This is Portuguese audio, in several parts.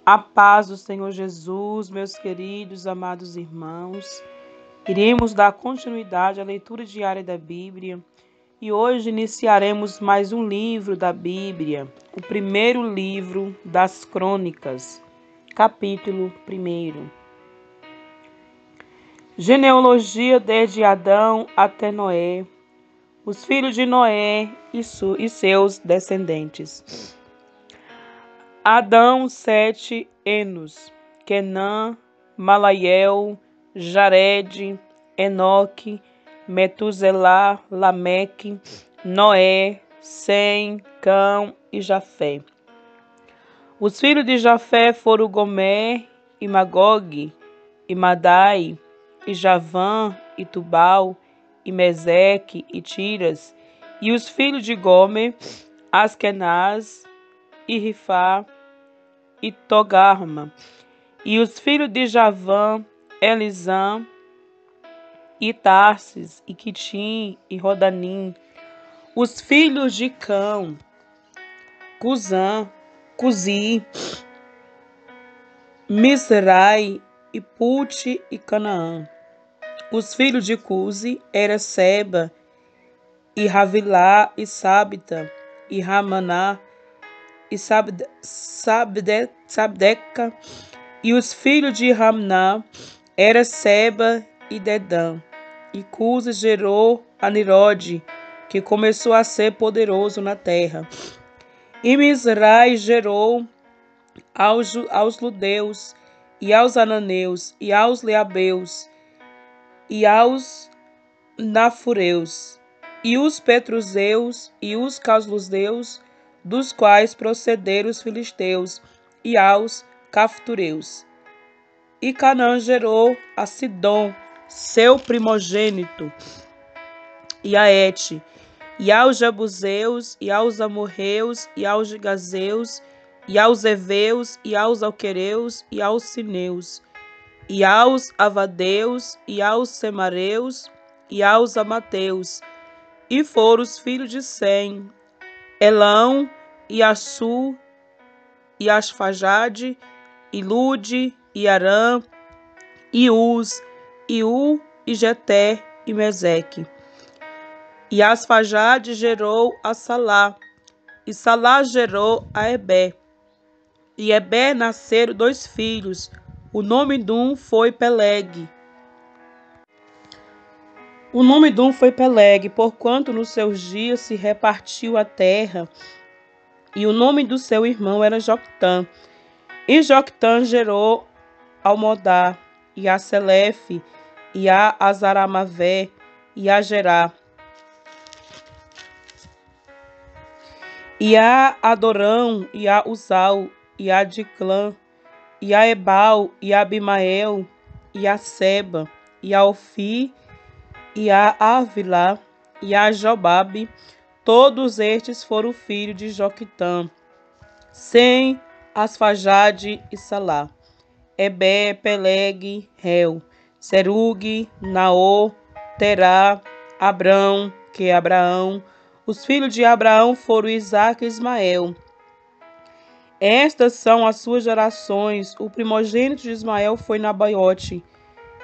A paz do Senhor Jesus, meus queridos, amados irmãos. Iremos dar continuidade à leitura diária da Bíblia e hoje iniciaremos mais um livro da Bíblia, o primeiro livro das Crônicas, capítulo 1. Genealogia desde Adão até Noé, os filhos de Noé e seus descendentes. Adão, Sete, Enos, Quenã, Malaiel, Jared, Enoque, Metuselá, Lameque, Noé, Sem, Cão e Jafé. Os filhos de Jafé foram Gomer e Magog, e Madai, e Javã, e Tubal, e Meseque, e Tiras. E os filhos de Gomer, Askenaz, e Rifá, e Togarma. E os filhos de Javã, Elisã, e Tarsis, e Quitim, e Rodanim. Os filhos de Cão, Cusã, Cuzi, Misrai, e Pute, e Canaã. Os filhos de Cuzi era Seba, e Ravilá, e Sabta, e Ramaná, e Sabdeca. E os filhos de Ramná era Seba e Dedã. E Cuzi gerou a Nirode, que começou a ser poderoso na terra. E Misrai gerou aos Ludeus, e aos Ananeus, e aos Leabeus, e aos Nafureus, e os Petruzeus, e os Casluzeus, dos quais procederam os filisteus, e aos Caftureus. E Canaã gerou a Sidom, seu primogênito, e a Et, e aos Jebuseus, e aos Amorreus, e aos Gigazeus, e aos Eveus, e aos Alquereus, e aos Sineus, e aos Avadeus, e aos Semareus, e aos Amateus. E foram os filhos de Sem, Elão, e Assu, e Asfajade, e Lude, e Arã, e Uz, e U, e Geté, e Meseque. E Asfajade gerou a Salá, e Salá gerou a Ebé. E Ebé nasceram 2 filhos. O nome de um foi Peleg. Porquanto nos seus dias se repartiu a terra. E o nome do seu irmão era Joctã. E Joctã gerou Almodá, e a Selefe, e a Azaramavé, e a Gerá, e a Adorão, e a Uzal, e a Diclã, e a Ebal, e a Abimael, e a Seba, e a Ofi, e a Avilá, e a Jobabe. Todos estes foram filhos de Joctã, Sem, Asfajade e Salá. Ebé, Peleg, Reu, Serug, Naô, Terá, Abrão, que é Abraão. Os filhos de Abraão foram Isaque e Ismael. Estas são as suas gerações. O primogênito de Ismael foi Nabaiote,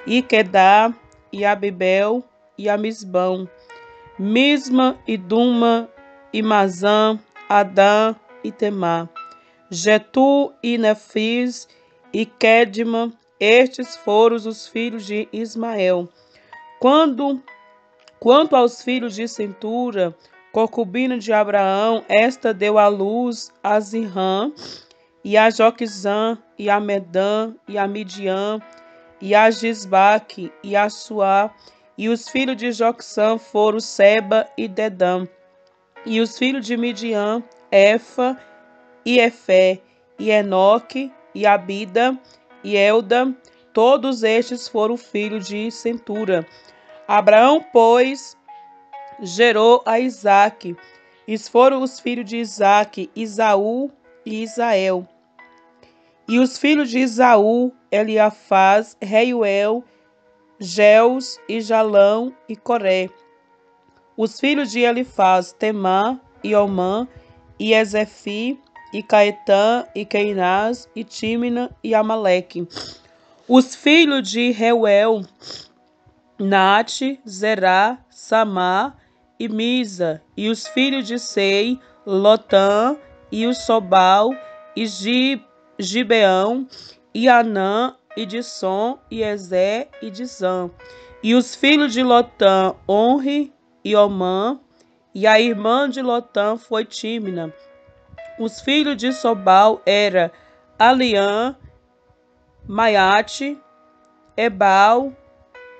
e Quedá, e Abibel, e Amisbão, Misma, e Duma, e Mazã, Adã, e Temá, Jetu, e Nefis, e Quedma. Estes foram os filhos de Ismael. Quanto aos filhos de Centura, concubina de Abraão, esta deu à luz a Zirrã, e a Joquizã, e a Medã, e a Midian, e a Gisbaque, e a Suá. E os filhos de Jocsã foram Seba e Dedã. E os filhos de Midian, Efa, e Efé, e Enoque, e Abida, e Elda. Todos estes foram filhos de Centura. Abraão, pois, gerou a Isaque. E foram os filhos de Isaque, Isaú e Isael. E os filhos de Isaú, Eliafaz, Reuel, Geus e Jalão e Coré. Os filhos de Elifaz, Temã e Omã, e Ezefi, e Caetã, e Queinás, e Tímina, e Amaleque. Os filhos de Reuel, Nate, Zerá, Samá e Misa. E os filhos de Sei, Lotã, e o Sobal, e Gibeão, e Anã, e Disson, e Ezé, e Dizã. E os filhos de Lotã, Onre e Omã, e a irmã de Lotã foi Tímina. Os filhos de Sobal era Aliã, Maiate, Ebal,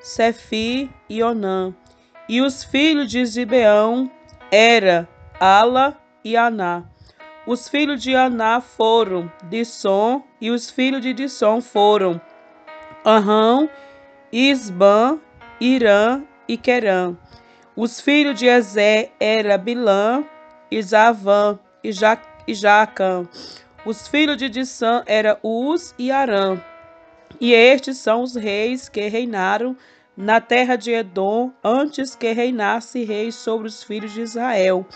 Sefi e Onã. E os filhos de Zibeão era Ala e Aná. Os filhos de Aná foram Dissom, e os filhos de Dissom foram Arrão, Isbã, Irã e Querã. Os filhos de Ezé era Bilã, Isavã e Jacã. Os filhos de Dissã era Uz e Arã. E estes são os reis que reinaram na terra de Edom, antes que reinasse rei sobre os filhos de Israel.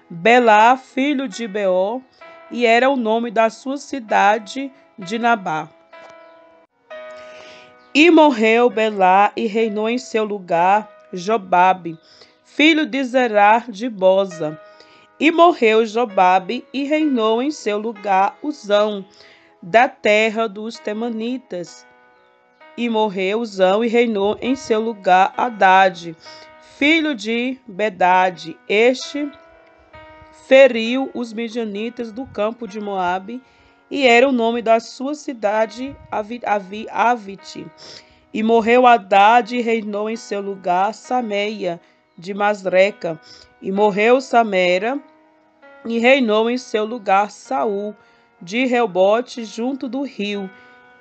Belá, filho de Beor, e era o nome da sua cidade de Nabá. E morreu Belá e reinou em seu lugar Jobabe, filho de Zerá de Boza. E morreu Jobabe e reinou em seu lugar Uzão, da terra dos Temanitas. E morreu Uzão e reinou em seu lugar Haddad, filho de Bedade. Este feriu os midianitas do campo de Moabe, e era o nome da sua cidade Avite. E morreu Haddad e reinou em seu lugar Sameia de Masreca. E morreu Samera e reinou em seu lugar Saul de Reobote junto do rio.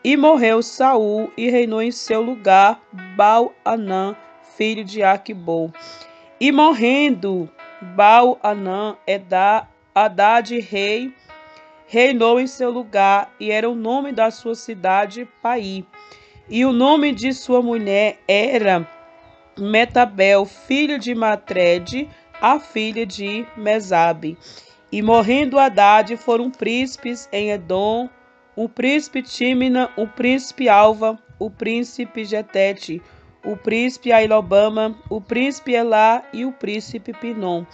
E morreu Saul e reinou em seu lugar Baal-Anã, filho de Aquibol. E morrendo Baal-Anã, Haddad reinou em seu lugar, e era o nome da sua cidade Pai. E o nome de sua mulher era Metabel, filho de Matred, a filha de Mesabe. E morrendo Haddad, foram príncipes em Edom, o príncipe Tímina, o príncipe Alva, o príncipe Getete, o príncipe Ailobama, o príncipe Elá e o príncipe Pinom,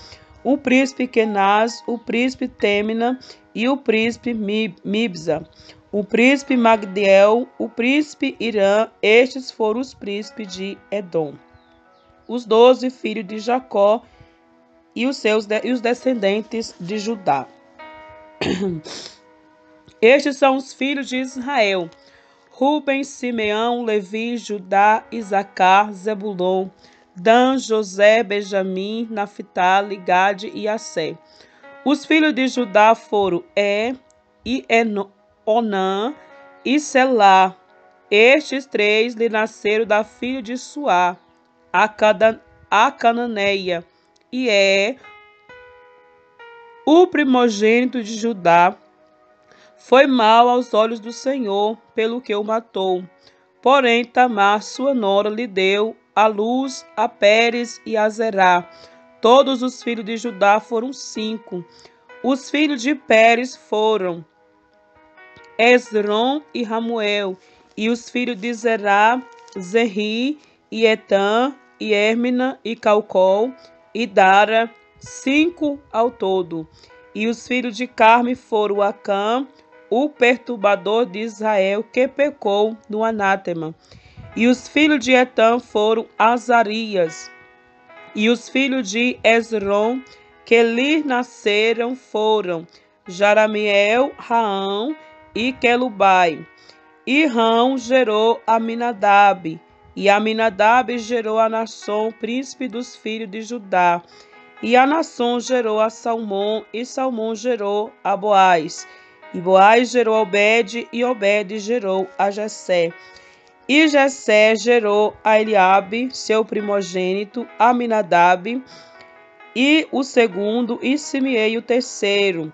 o príncipe Kenaz, o príncipe Têmina e o príncipe Mibza, o príncipe Magdiel, o príncipe Irã. Estes foram os príncipes de Edom. Os 12 filhos de Jacó e os descendentes de Judá. Estes são os filhos de Israel: Ruben, Simeão, Levi, Judá, Isacar, Zebulon, Dan, José, Benjamim, Naphtali, Gade e Assé. Os filhos de Judá foram e Onã e Selá. Estes três lhe nasceram da filha de Suá, a cananeia, e o primogênito de Judá. Foi mal aos olhos do Senhor, pelo que o matou. Porém, Tamar, sua nora, lhe deu à luz a Pérez e a Zerá. Todos os filhos de Judá foram 5. Os filhos de Pérez foram Esrom e Ramuel. E os filhos de Zerá, Zerri e Etã, e Hérmina e Calcol, e Dara, 5 ao todo. E os filhos de Carme foram Acã, o perturbador de Israel, que pecou no anátema. E os filhos de Etã foram Azarias. E os filhos de Esrom, que lhe nasceram, foram Jaramiel, Raão e Quelubai. E Rão gerou Aminadab, e Aminadab gerou a Nasson, príncipe dos filhos de Judá. E a Nasson gerou a Salmão, e Salmão gerou a Boaz. E Boaz gerou a Obed, e Obed gerou a Jessé. E Jessé gerou a Eliabe, seu primogênito, Aminadab, e o segundo, e Simei o terceiro,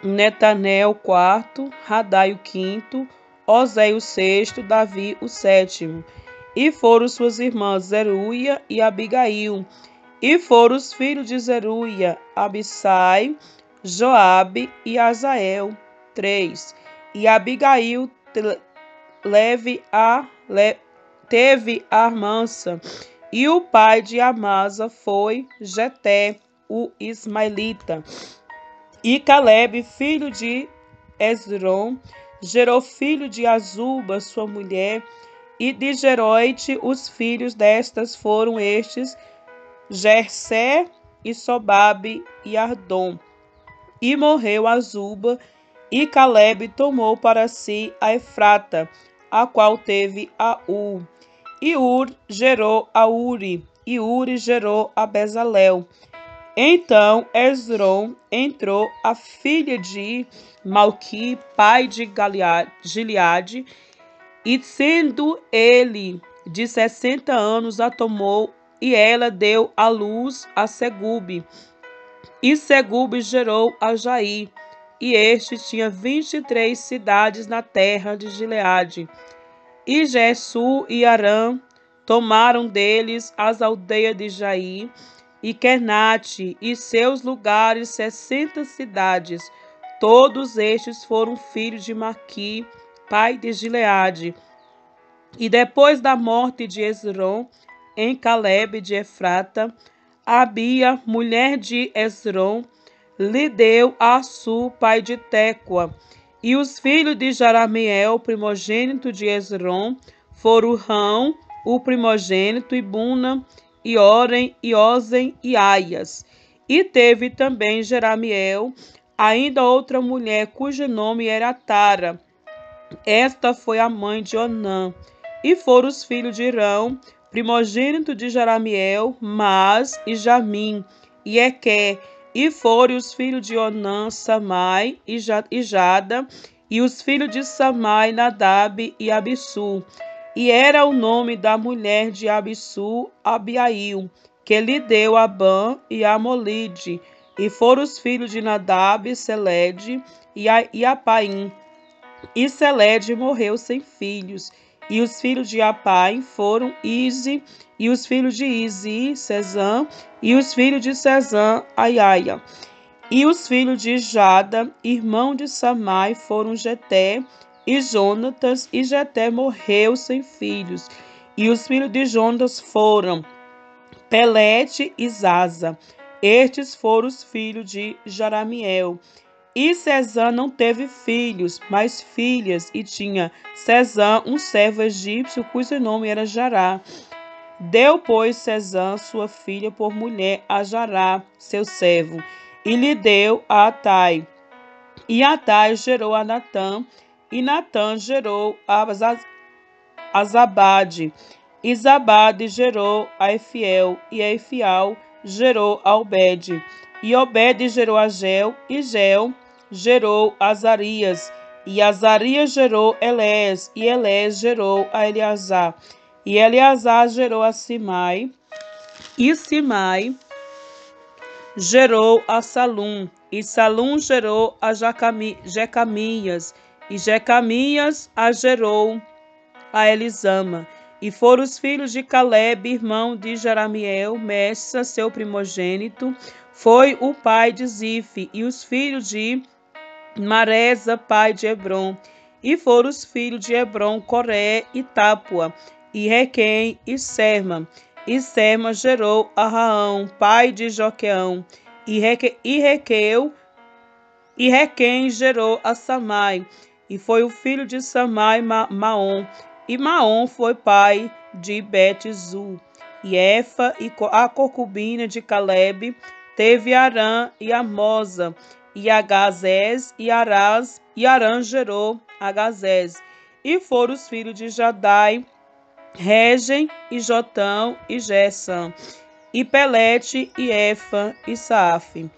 Netanel o quarto, Radai o quinto, Osé o sexto, Davi o sétimo. E foram suas irmãs Zeruia e Abigail. E foram os filhos de Zeruia, Abissai, Joabe e Azael. 3. E Abigail teve a Armança, e o pai de Amasa foi Jeté, o ismaelita. E Calebe, filho de Hezron, gerou filho de Azuba, sua mulher, e de Geroite os filhos destas foram estes, Jersé e Sobabe e Ardom. E morreu Azuba, e Calebe tomou para si a Efrata, a qual teve a Ur. E Ur gerou a Uri, e Uri gerou a Bezalel. Então Hezron entrou a filha de Malqui, pai de Gileade, e sendo ele de 60 anos, a tomou, e ela deu à luz a Segube. E Segube gerou a Jair, e este tinha 23 cidades na terra de Gileade. E Jessu e Arã tomaram deles as aldeias de Jair e Quernate e seus lugares 60 cidades. Todos estes foram filhos de Maqui, pai de Gileade. E depois da morte de Hezron, em Calebe de Efrata, Abia, mulher de Hezron, lhe deu a Assur, pai de Tecoa. E os filhos de Jaramiel, primogênito de Hezron, foram Rão, o primogênito, e Buna, e Orem, e Ozen, e Aias. E teve também Jeramiel ainda outra mulher, cujo nome era Tara. Esta foi a mãe de Onã. E foram os filhos de Irão, primogênito de Jeramiel, Mas e Jamim, e Eque. E foram os filhos de Onã, Samai e Jada, e os filhos de Samai, Nadab e Abissu. E era o nome da mulher de Abissu, Abiail, que lhe deu Abã e Amolide. E foram os filhos de Nadab, Selede e Apaim. E Selede morreu sem filhos. E os filhos de Apaim foram Ize, e os filhos de Ize, Sezã, e os filhos de Sezã, Aiaia. E os filhos de Jada, irmão de Samai, foram Jeté e Jonatas, e Jeté morreu sem filhos. E os filhos de Jonatas foram Pelete e Zaza. Estes foram os filhos de Jaramiel. E Sezã não teve filhos, mas filhas, e tinha Sezã um servo egípcio, cujo nome era Jará. Deu, pois, Sezã sua filha por mulher a Jará, seu servo, e lhe deu a Atai. E Atai gerou a Natã, e Natã gerou a Zabade. E Zabade gerou a Efiel, e a Efial gerou a Obed. E Obed gerou a Gel, e Gel gerou Azarias. E Azarias gerou Elés, e Elés gerou a Eleazar. E Eleazar gerou a Simai, e Simai gerou a Salum. E Salum gerou a Jecamias, e Jecamias a gerou a Elisama. E foram os filhos de Calebe, irmão de Jeramiel, Messa, seu primogênito, foi o pai de Zife, e os filhos de Maresa, pai de Hebron. E foram os filhos de Hebron, Coré e Tápua, e Requem e Serma. E Serma gerou a Raão, pai de Joqueão, e Requem gerou a Samai, e foi o filho de Samai, Maom. E Maom foi pai de Bet-Zu. E Efa, e a concubina de Calebe, teve Arã e Amosa, e Agazés e Arás, e Arã gerou Agazés. E foram os filhos de Jadai, Regem, e Jotão, e Gessam, e Pelete, e Efa, e Saaf.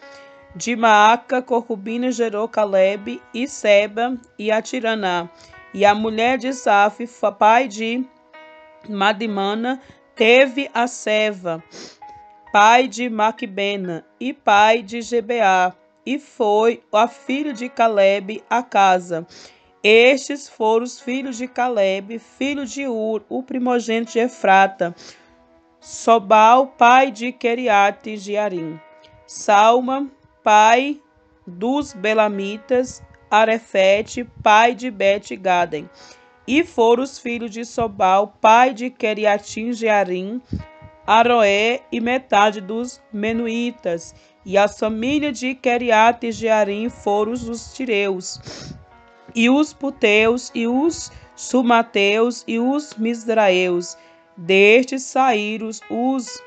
De Maaca, concubina gerou Calebe, e Seba, e Atiraná. E a mulher de Saf, pai de Madimana, teve a Seva, pai de Maquibena, e pai de Gebeá. E foi a filho de Calebe a casa. Estes foram os filhos de Calebe, filho de Ur, o primogênito de Efrata. Sobal, pai de Queriate Jearim. Salma, pai dos Belamitas, Arefete, pai de Bet-Gaden. E foram os filhos de Sobal, pai de Queriatim-Jearim, Aroé e metade dos Menuítas. E as famílias de Queriate e Jearim foram os Tireus, e os Puteus, e os Sumateus, e os Misraeus. Destes saíram os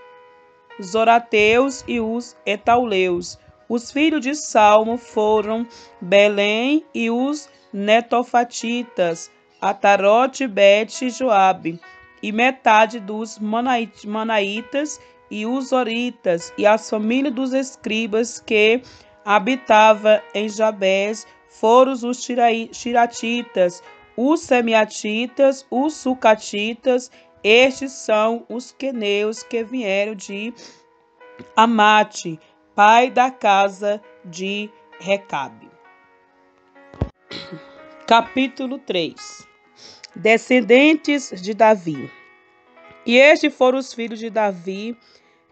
Zorateus e os Etauleus. Os filhos de Salmo foram Belém e os Netofatitas, Atarote, Bet, Joabe, e metade dos Manaitas e os Oritas, e as famílias dos escribas que habitava em Jabés foram os Tiratitas, os Semiatitas, os Sucatitas. Estes são os queneus que vieram de Amate, pai da casa de Recabe. Capítulo 3. Descendentes de Davi. E estes foram os filhos de Davi,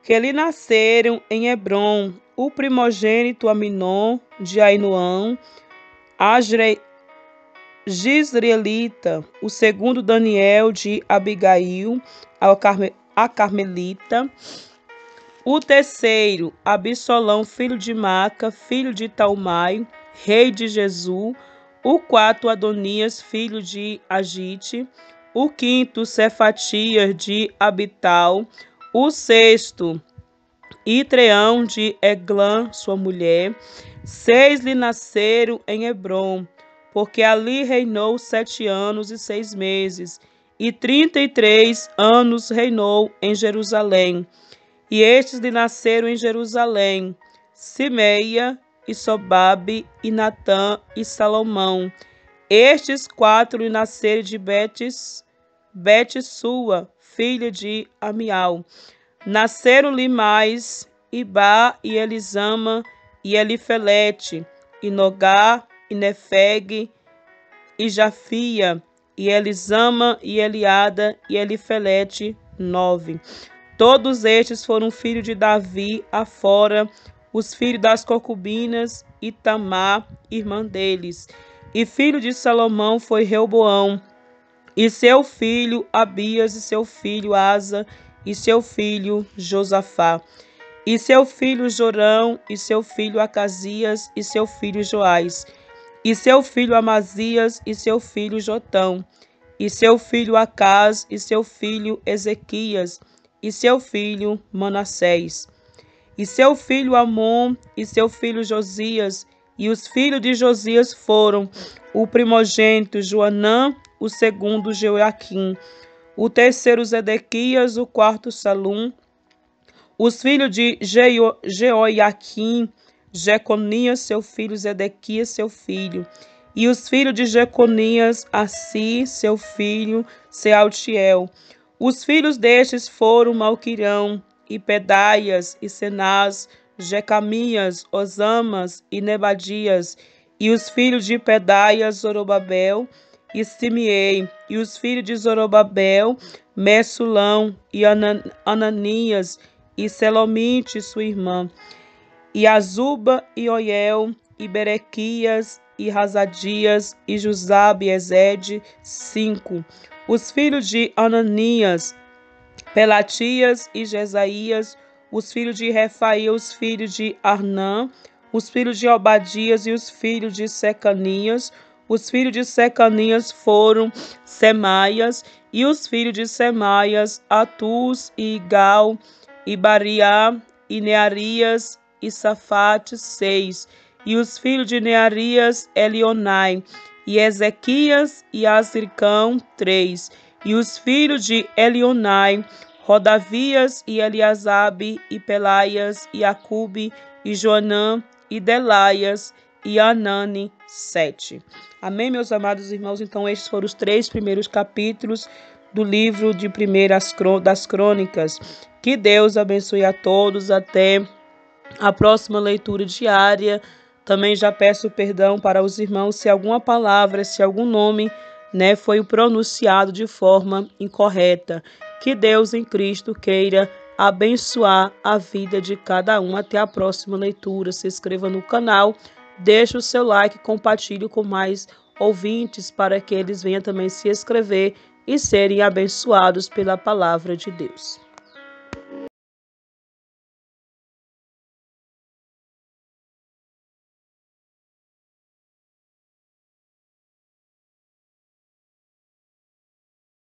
que lhe nasceram em Hebrom: o primogênito Aminon, de Ainoã, Gisraelita, o segundo Daniel, de Abigail, a Carmelita, o terceiro Absalão, filho de Maca, filho de Talmai, rei de Jesus, o quarto Adonias, filho de Agite, o quinto Cefatias, de Abital, o sexto Itreão, de Eglã, sua mulher. 6 lhe nasceram em Hebrom, porque ali reinou 7 anos e 6 meses, e 33 anos reinou em Jerusalém. E estes lhe nasceram em Jerusalém: Simeia, e Sobabe, e Natã, e Salomão. Estes 4 lhe nasceram de Bet-sua, filha de Amial. Nasceram-lhe mais Ibá, e Elisama, e Elifelete, e Nogá, e Nefeg, e Jafia, e Elisama, e Eliada, e Elifelete, 9. Todos estes foram filhos de Davi, afora os filhos das concubinas, e Tamar, irmã deles. E filho de Salomão foi Reoboão, e seu filho Abias, e seu filho Asa, e seu filho Josafá, e seu filho Jorão, e seu filho Acasias, e seu filho Joás, e seu filho Amazias, e seu filho Jotão, e seu filho Acás, e seu filho Ezequias, e seu filho Manassés, e seu filho Amon, e seu filho Josias. E os filhos de Josias foram o primogênito Joanã, o segundo Joaquim, o terceiro Zedequias, o quarto Salum. Os filhos de Jeoiaquim, Jeconias, seu filho, Zedequias, seu filho. E os filhos de Jeconias, Assi, seu filho, Sealtiel. Os filhos destes foram Malquirão, e Pedaias, e Senaz, Jecamias, Osamas e Nebadias. E os filhos de Pedaias, Zorobabel e Simiei. E os filhos de Zorobabel, Messulão e Ananias, e Selomite, sua irmã. E Azuba e Oiel, e Berequias, e Razadias, e Jusabe e Ezede, 5. Os filhos de Ananias, Pelatias e Jesaías. Os filhos de Refaia, os filhos de Arnã, os filhos de Obadias e os filhos de Secanias. Os filhos de Secanias foram Semaias, e os filhos de Semaias, Atus e Igal, e Bariá, e Nearias, e Safate, 6. E os filhos de Nearias, Elionai, e Ezequias, e Azricão, 3. E os filhos de Elionai, Rodavias, e Eliasabe, e Pelaias, e Acube, e Joanã, e Delaias, e Anani, 7. Amém, meus amados irmãos? Então, estes foram os 3 primeiros capítulos do livro de das Crônicas. Que Deus abençoe a todos. Até a próxima leitura diária. Também já peço perdão para os irmãos se alguma palavra, se algum nome, foi pronunciado de forma incorreta. Que Deus em Cristo queira abençoar a vida de cada um. Até a próxima leitura. Se inscreva no canal, Deixe o seu like, compartilhe com mais ouvintes para que eles venham também se inscrever e serem abençoados pela palavra de Deus.